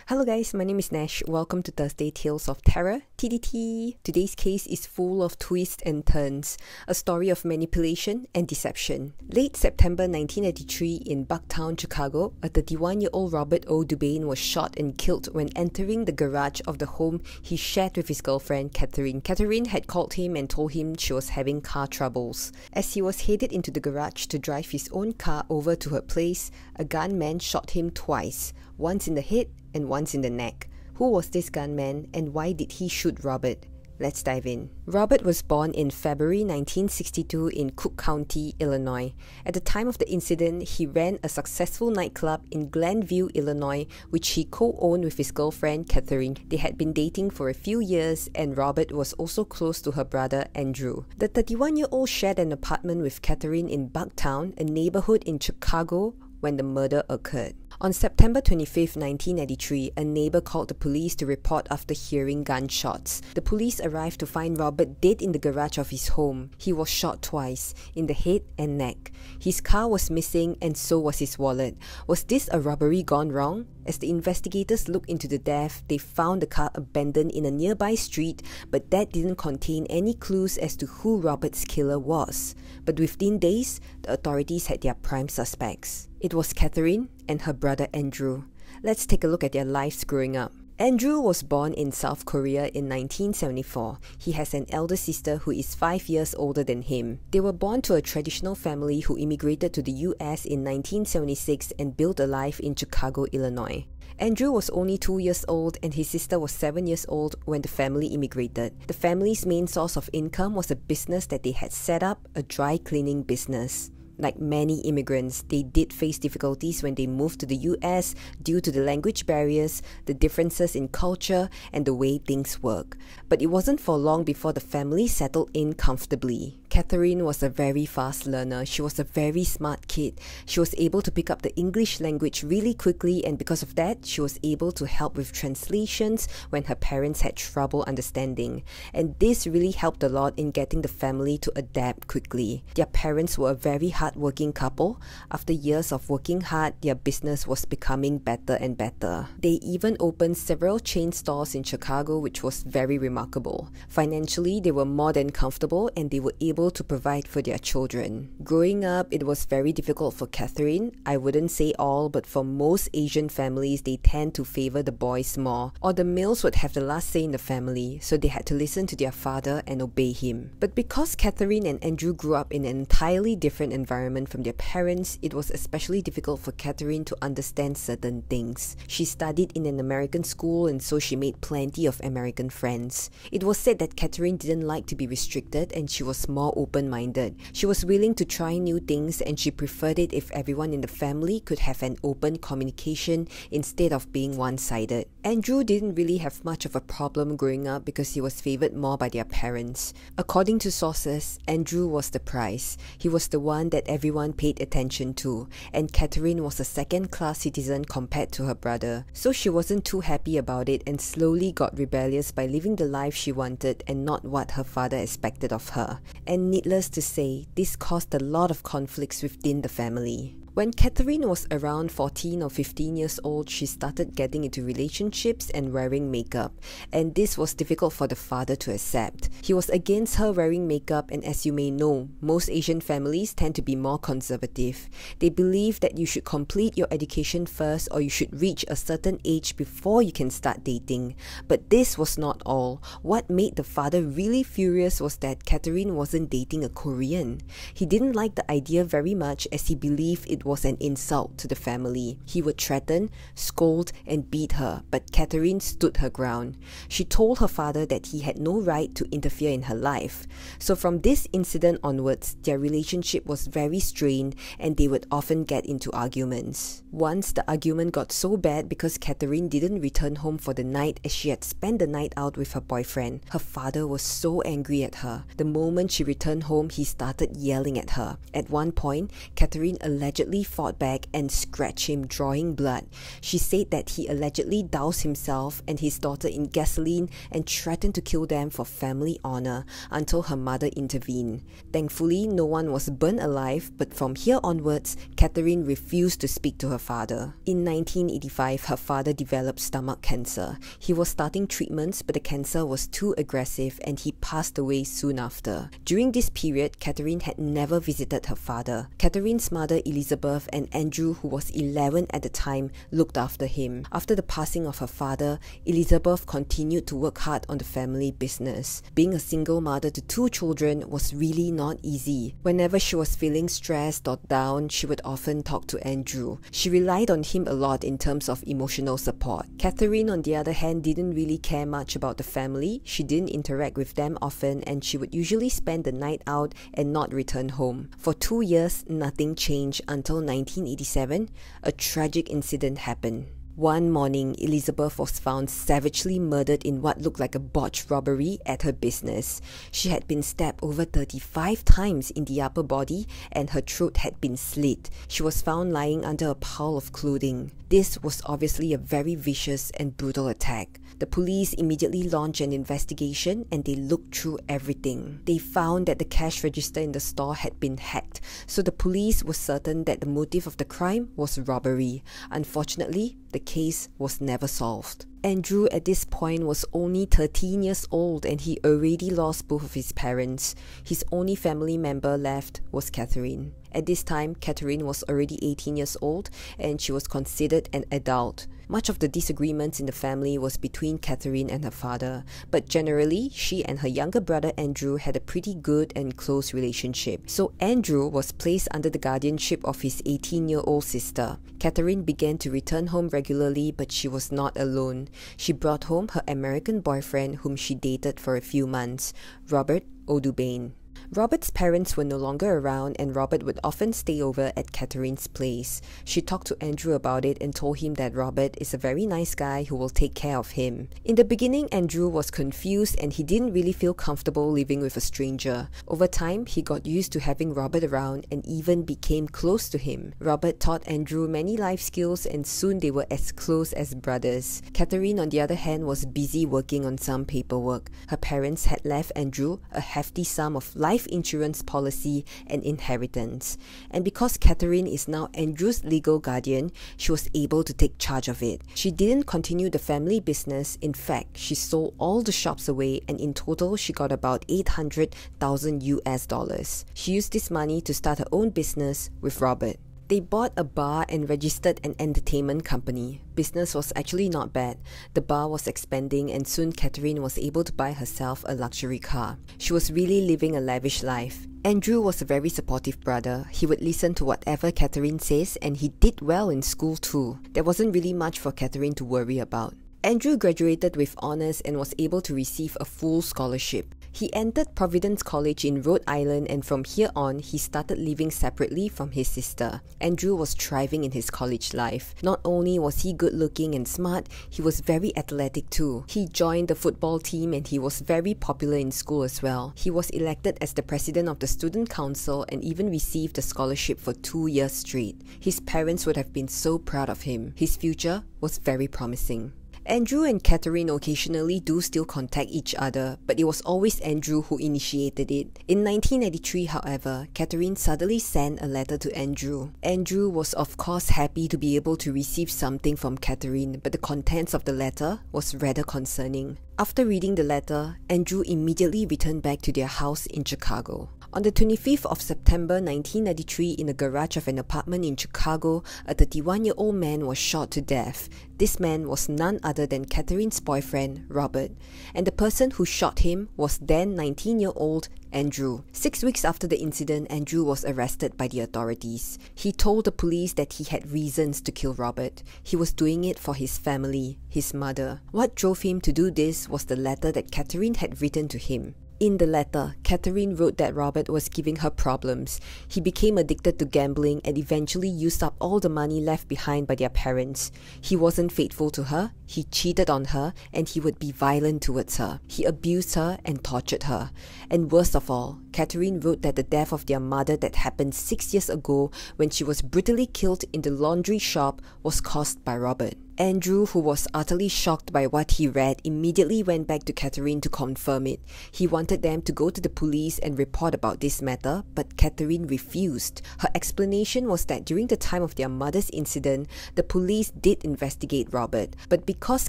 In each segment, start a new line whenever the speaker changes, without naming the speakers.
Hello guys, my name is Nash. Welcome to Thursday Tales of Terror, TDT. Today's case is full of twists and turns, a story of manipulation and deception. Late September 1983 in Bucktown, Chicago, a 31-year-old Robert O. Dubain was shot and killed when entering the garage of the home he shared with his girlfriend, Catherine. Catherine had called him and told him she was having car troubles. As he was headed into the garage to drive his own car over to her place, a gunman shot him twice, once in the head and once in the neck. Who was this gunman and why did he shoot Robert? Let's dive in. Robert was born in February 1962 in Cook County, Illinois. At the time of the incident, he ran a successful nightclub in Glenview, Illinois, which he co-owned with his girlfriend, Catherine. They had been dating for a few years, and Robert was also close to her brother, Andrew. The 31-year-old shared an apartment with Catherine in Bucktown, a neighborhood in Chicago, when the murder occurred. On September 25, 1993, a neighbor called the police to report after hearing gunshots. The police arrived to find Robert dead in the garage of his home. He was shot twice, in the head and neck. His car was missing and so was his wallet. Was this a robbery gone wrong? As the investigators looked into the death, they found the car abandoned in a nearby street, but that didn't contain any clues as to who Robert's killer was. But within days, the authorities had their prime suspects. It was Catherine and her brother Andrew. Let's take a look at their lives growing up. Andrew was born in South Korea in 1974. He has an elder sister who is 5 years older than him. They were born to a traditional family who immigrated to the US in 1976 and built a life in Chicago, Illinois. Andrew was only 2 years old and his sister was 7 years old when the family immigrated. The family's main source of income was a business that they had set up, a dry cleaning business. Like many immigrants, they did face difficulties when they moved to the US due to the language barriers, the differences in culture, and the way things work. But it wasn't for long before the family settled in comfortably. Catherine was a very fast learner. She was a very smart kid. She was able to pick up the English language really quickly, and because of that, she was able to help with translations when her parents had trouble understanding. And this really helped a lot in getting the family to adapt quickly. Their parents were a very hard-working couple. After years of working hard, their business was becoming better and better. They even opened several chain stores in Chicago, which was very remarkable. Financially, they were more than comfortable and they were able to provide for their children. Growing up, it was very difficult for Catherine. I wouldn't say all, but for most Asian families, they tend to favor the boys more, or the males would have the last say in the family, so they had to listen to their father and obey him. But because Catherine and Andrew grew up in an entirely different environment from their parents, it was especially difficult for Catherine to understand certain things. She studied in an American school and so she made plenty of American friends. It was said that Catherine didn't like to be restricted and she was more open-minded. She was willing to try new things and she preferred it if everyone in the family could have an open communication instead of being one-sided. Andrew didn't really have much of a problem growing up because he was favored more by their parents. According to sources, Andrew was the prize. He was the one that everyone paid attention to, and Catherine was a second-class citizen compared to her brother. So she wasn't too happy about it and slowly got rebellious by living the life she wanted and not what her father expected of her. And needless to say, this caused a lot of conflicts within the family. When Catherine was around 14 or 15 years old, she started getting into relationships and wearing makeup, and this was difficult for the father to accept. He was against her wearing makeup, and as you may know, most Asian families tend to be more conservative. They believe that you should complete your education first or you should reach a certain age before you can start dating. But this was not all. What made the father really furious was that Catherine wasn't dating a Korean. He didn't like the idea very much as he believed it was an insult to the family. He would threaten, scold, and beat her, but Catherine stood her ground. She told her father that he had no right to interfere in her life. So from this incident onwards, their relationship was very strained and they would often get into arguments. Once the argument got so bad because Catherine didn't return home for the night as she had spent the night out with her boyfriend. Her father was so angry at her. The moment she returned home, he started yelling at her. At one point, Catherine allegedly repeatedly fought back and scratched him, drawing blood. She said that he allegedly doused himself and his daughter in gasoline and threatened to kill them for family honor until her mother intervened. Thankfully, no one was burnt alive, but from here onwards, Catherine refused to speak to her father. In 1985, her father developed stomach cancer. He was starting treatments, but the cancer was too aggressive and he passed away soon after. During this period, Catherine had never visited her father. Catherine's mother, Elizabeth, and Andrew, who was 11 at the time, looked after him. After the passing of her father, Elizabeth continued to work hard on the family business. Being a single mother to 2 children was really not easy. Whenever she was feeling stressed or down, she would often talk to Andrew. She relied on him a lot in terms of emotional support. Catherine, on the other hand, didn't really care much about the family. She didn't interact with them often, and she would usually spend the night out and not return home. For 2 years, nothing changed until 1987, a tragic incident happened. One morning, Elizabeth was found savagely murdered in what looked like a botched robbery at her business. She had been stabbed over 35 times in the upper body and her throat had been slit. She was found lying under a pile of clothing. This was obviously a very vicious and brutal attack. The police immediately launched an investigation and they looked through everything. They found that the cash register in the store had been hacked, so the police were certain that the motive of the crime was robbery. Unfortunately, the case was never solved. Andrew at this point was only 13 years old and he already lost both of his parents. His only family member left was Catherine. At this time, Catherine was already 18 years old and she was considered an adult. Much of the disagreements in the family was between Catherine and her father, but generally, she and her younger brother Andrew had a pretty good and close relationship. So Andrew was placed under the guardianship of his 18-year-old sister. Catherine began to return home regularly, but she was not alone. She brought home her American boyfriend whom she dated for a few months, Robert O'Dubain. Robert's parents were no longer around and Robert would often stay over at Catherine's place. She talked to Andrew about it and told him that Robert is a very nice guy who will take care of him. In the beginning, Andrew was confused and he didn't really feel comfortable living with a stranger. Over time, he got used to having Robert around and even became close to him. Robert taught Andrew many life skills and soon they were as close as brothers. Catherine, on the other hand, was busy working on some paperwork. Her parents had left Andrew a hefty sum of life insurance policy and inheritance. And because Catherine is now Andrew's legal guardian, she was able to take charge of it. She didn't continue the family business. In fact, she sold all the shops away and in total she got about $800,000. She used this money to start her own business with Robert. They bought a bar and registered an entertainment company. Business was actually not bad. The bar was expanding and soon Catherine was able to buy herself a luxury car. She was really living a lavish life. Andrew was a very supportive brother. He would listen to whatever Catherine says and he did well in school too. There wasn't really much for Catherine to worry about. Andrew graduated with honours and was able to receive a full scholarship. He entered Providence College in Rhode Island and from here on, he started living separately from his sister. Andrew was thriving in his college life. Not only was he good looking and smart, he was very athletic too. He joined the football team and he was very popular in school as well. He was elected as the president of the student council and even received a scholarship for 2 years straight. His parents would have been so proud of him. His future was very promising. Andrew and Catherine occasionally do still contact each other, but it was always Andrew who initiated it. In 1993, however, Catherine suddenly sent a letter to Andrew. Andrew was of course happy to be able to receive something from Catherine, but the contents of the letter was rather concerning. After reading the letter, Andrew immediately returned back to their house in Chicago. On the 25th of September 1993, in the garage of an apartment in Chicago, a 31-year-old man was shot to death. This man was none other than Catherine's boyfriend, Robert, and the person who shot him was then 19-year-old Andrew. 6 weeks after the incident, Andrew was arrested by the authorities. He told the police that he had reasons to kill Robert. He was doing it for his family, his mother. What drove him to do this was the letter that Catherine had written to him. In the letter, Catherine wrote that Robert was giving her problems. He became addicted to gambling and eventually used up all the money left behind by their parents. He wasn't faithful to her, he cheated on her, and he would be violent towards her. He abused her and tortured her. And worst of all, Catherine wrote that the death of their mother that happened 6 years ago when she was brutally killed in the laundry shop was caused by Robert. Andrew, who was utterly shocked by what he read, immediately went back to Catherine to confirm it. He wanted them to go to the police and report about this matter, but Catherine refused. Her explanation was that during the time of their mother's incident, the police did investigate Robert, but because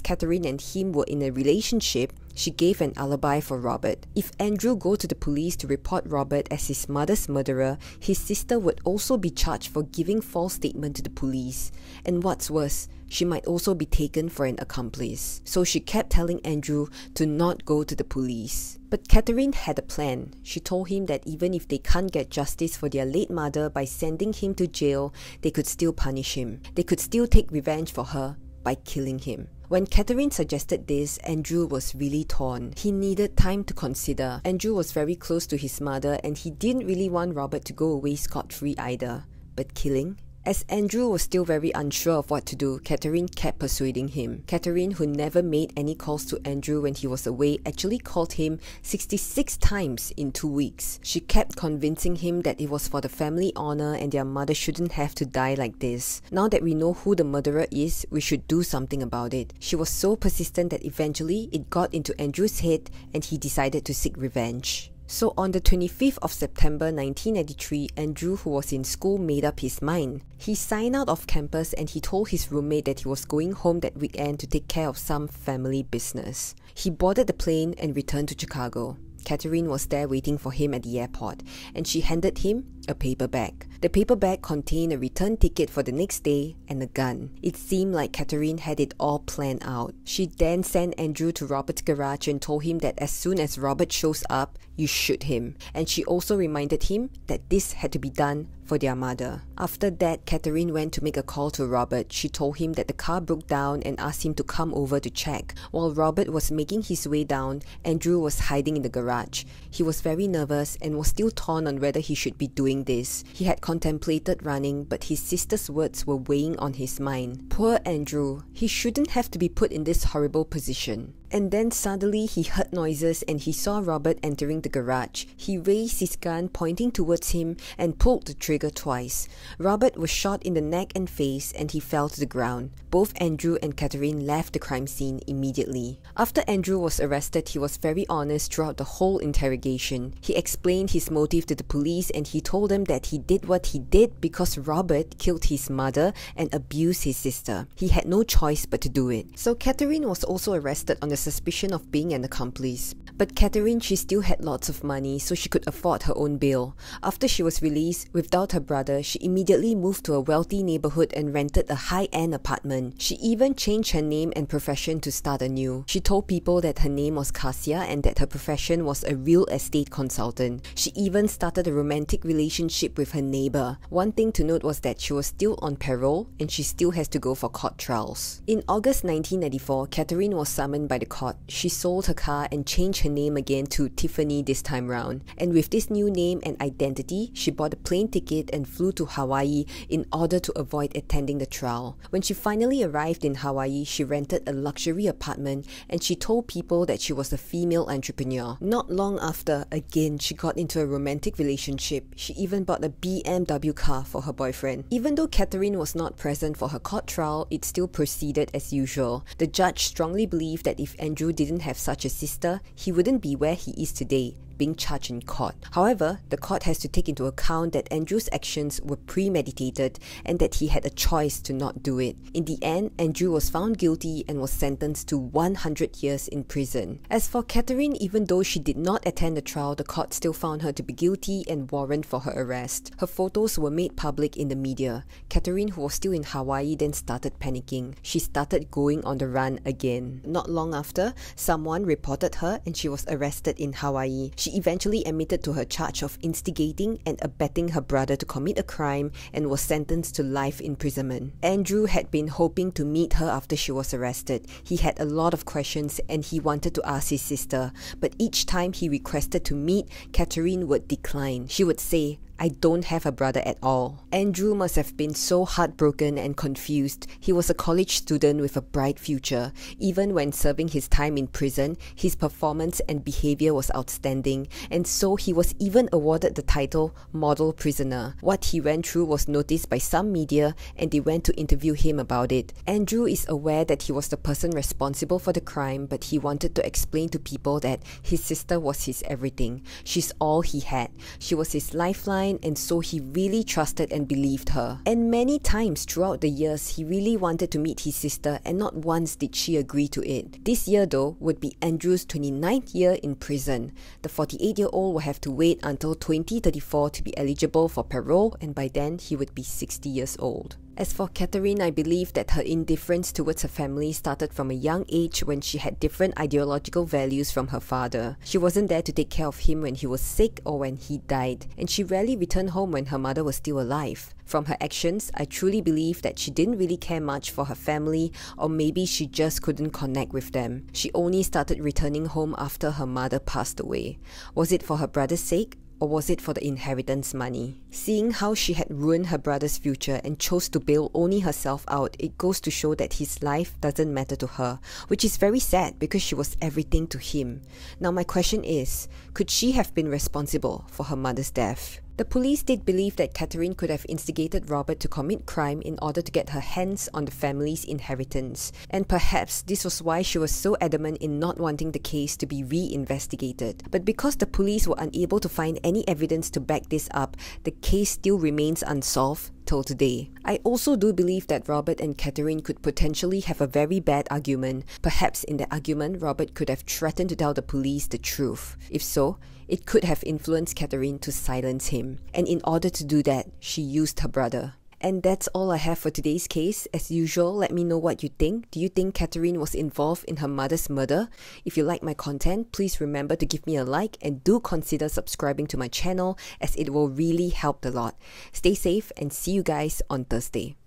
Catherine and him were in a relationship, she gave an alibi for Robert. If Andrew go to the police to report Robert as his mother's murderer, his sister would also be charged for giving false statement to the police. And what's worse, she might also be taken for an accomplice. So she kept telling Andrew to not go to the police. But Catherine had a plan. She told him that even if they can't get justice for their late mother by sending him to jail, they could still punish him. They could still take revenge for her by killing him. When Catherine suggested this, Andrew was really torn. He needed time to consider. Andrew was very close to his mother and he didn't really want Robert to go away scot-free either. But killing? As Andrew was still very unsure of what to do, Catherine kept persuading him. Catherine, who never made any calls to Andrew when he was away, actually called him 66 times in 2 weeks. She kept convincing him that it was for the family honor and their mother shouldn't have to die like this. Now that we know who the murderer is, we should do something about it. She was so persistent that eventually it got into Andrew's head and he decided to seek revenge. So on the 25th of September 1993, Andrew, who was in school, made up his mind. He signed out of campus and he told his roommate that he was going home that weekend to take care of some family business. He boarded the plane and returned to Chicago. Catherine was there waiting for him at the airport, and she handed him a paper bag. The paper bag contained a return ticket for the next day and a gun. It seemed like Catherine had it all planned out. She then sent Andrew to Robert's garage and told him that as soon as Robert shows up, you shoot him. And she also reminded him that this had to be done for their mother. After that, Catherine went to make a call to Robert. She told him that the car broke down and asked him to come over to check. While Robert was making his way down, Andrew was hiding in the garage. He was very nervous and was still torn on whether he should be doing this. He had contemplated running, but his sister's words were weighing on his mind. Poor Andrew, he shouldn't have to be put in this horrible position. And then suddenly he heard noises and he saw Robert entering the garage. He raised his gun pointing towards him and pulled the trigger twice. Robert was shot in the neck and face and he fell to the ground. Both Andrew and Catherine left the crime scene immediately. After Andrew was arrested, he was very honest throughout the whole interrogation. He explained his motive to the police and he told them that he did what he did because Robert killed his mother and abused his sister. He had no choice but to do it. So Catherine was also arrested on the suspicion of being an accomplice. But Catherine, she still had lots of money, so she could afford her own bail. After she was released, without her brother, she immediately moved to a wealthy neighborhood and rented a high-end apartment. She even changed her name and profession to start anew. She told people that her name was Cassia and that her profession was a real estate consultant. She even started a romantic relationship with her neighbor. One thing to note was that she was still on parole and she still has to go for court trials. In August 1994, Catherine was summoned by the court. She sold her car and changed her name again to Tiffany this time round. And with this new name and identity, she bought a plane ticket and flew to Hawaii in order to avoid attending the trial. When she finally arrived in Hawaii, she rented a luxury apartment and she told people that she was a female entrepreneur. Not long after, again, she got into a romantic relationship. She even bought a BMW car for her boyfriend. Even though Catherine was not present for her court trial, it still proceeded as usual. The judge strongly believed that if Andrew didn't have such a sister, he wouldn't be where he is today, being charged in court. However, the court has to take into account that Andrew's actions were premeditated and that he had a choice to not do it. In the end, Andrew was found guilty and was sentenced to 100 years in prison. As for Catherine, even though she did not attend the trial, the court still found her to be guilty and warrant for her arrest. Her photos were made public in the media. Catherine, who was still in Hawaii, then started panicking. She started going on the run again. Not long after, someone reported her and she was arrested in Hawaii. She eventually admitted to her charge of instigating and abetting her brother to commit a crime and was sentenced to life imprisonment. Andrew had been hoping to meet her after she was arrested. He had a lot of questions and he wanted to ask his sister, but each time he requested to meet, Catherine would decline. She would say, I don't have a brother at all. Andrew must have been so heartbroken and confused. He was a college student with a bright future. Even when serving his time in prison, his performance and behavior was outstanding, and so he was even awarded the title Model Prisoner. What he went through was noticed by some media, and they went to interview him about it. Andrew is aware that he was the person responsible for the crime, but he wanted to explain to people that his sister was his everything. She's all he had. She was his lifeline, and so he really trusted and believed her. And many times throughout the years, he really wanted to meet his sister, and not once did she agree to it. This year though would be Andrew's 29th year in prison. The 48-year-old will have to wait until 2034 to be eligible for parole, and by then he would be 60 years old. As for Catherine, I believe that her indifference towards her family started from a young age when she had different ideological values from her father. She wasn't there to take care of him when he was sick or when he died, and she rarely returned home when her mother was still alive. From her actions, I truly believe that she didn't really care much for her family, or maybe she just couldn't connect with them. She only started returning home after her mother passed away. Was it for her brother's sake? Or was it for the inheritance money? Seeing how she had ruined her brother's future and chose to bail only herself out, it goes to show that his life doesn't matter to her, which is very sad because she was everything to him. Now my question is, could she have been responsible for her mother's death? The police did believe that Catherine could have instigated Robert to commit crime in order to get her hands on the family's inheritance, and perhaps this was why she was so adamant in not wanting the case to be re-investigated. But because the police were unable to find any evidence to back this up, the case still remains unsolved till today. I also do believe that Robert and Catherine could potentially have a very bad argument. Perhaps in the argument, Robert could have threatened to tell the police the truth. If so, it could have influenced Catherine to silence him. And in order to do that, she used her brother. And that's all I have for today's case. As usual, let me know what you think. Do you think Catherine was involved in her mother's murder? If you like my content, please remember to give me a like and do consider subscribing to my channel, as it will really help a lot. Stay safe and see you guys on Thursday.